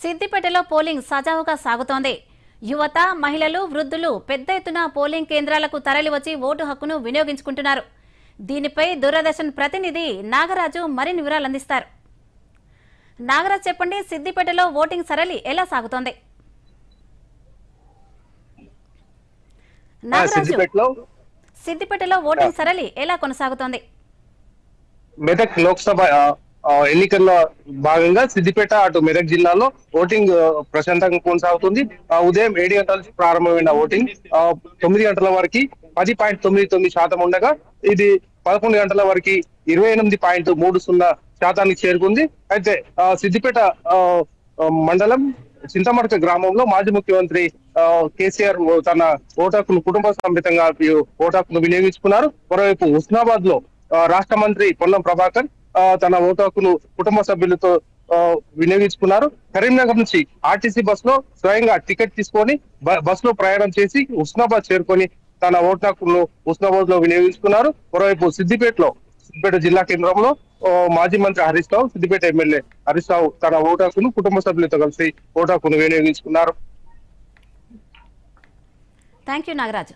సిద్దిపేటలో పోలింగ్ సజావుగా సాగుతోంది. యువత, మహిళలు, వృద్ధులు పెద్ద ఎత్తున పోలింగ్ కేంద్రాలకు తరలివచ్చి ఓటు హక్కును వినియోగించుకుంటున్నారు. దీనిపై దూరదర్శన్ ప్రతినిధి నాగరాజు మరిన్ని వివరాలు అందిస్తారు. నాగరాజు, చెప్పండి, సిద్దిపేటలో ఓటింగ్ సరళి ఎలా సాగుతోంది? సిద్దిపేటలో ఓటింగ్ సరళి ఎలా కొనసాగుతోంది? మెదక్ లోక్సభ ఎన్నికల్లో భాగంగా సిద్దిపేట అటు మెదక్ జిల్లాలో ఓటింగ్ ప్రశాంతంగా కొనసాగుతుంది. ఉదయం 7 గంటల నుంచి ప్రారంభమైన ఓటింగ్ 9 గంటల వరకు 10.99% ఉండగా ఇది 11 గంటల వరకు 28.30% చేరుకుంది. అయితే సిద్దిపేట మండలం చింతమడక గ్రామంలో మాజీ ముఖ్యమంత్రి కేసీఆర్ తన ఓటాకును కుటుంబ సమేతంగా ఓటాకును వినియోగించుకున్నారు. మరోవైపు హుస్నాబాద్ లో రాష్ట్ర మంత్రి పొన్నం ప్రభాకర్ తన ఓటాకును కుటుంబ సభ్యులతో వినియోగించుకున్నారు. కరీంనగర్ నుంచి ఆర్టీసీ బస్ లో స్వయంగా టికెట్ తీసుకొని బస్ లో ప్రయాణం చేసి హుస్నాబాద్ చేరుకొని తన ఓటాకును హుస్నాబాద్ లో వినియోగించుకున్నారు. మరోవైపు సిద్దిపేట జిల్లా కేంద్రంలో మాజీ మంత్రి హరీష్ రావు, సిద్దిపేట ఎమ్మెల్యే హరీష్ రావు తన ఓటాకును కుటుంబ సభ్యులతో కలిసి ఓటాకును వినియోగించుకున్నారు. Thank you Nagaraju.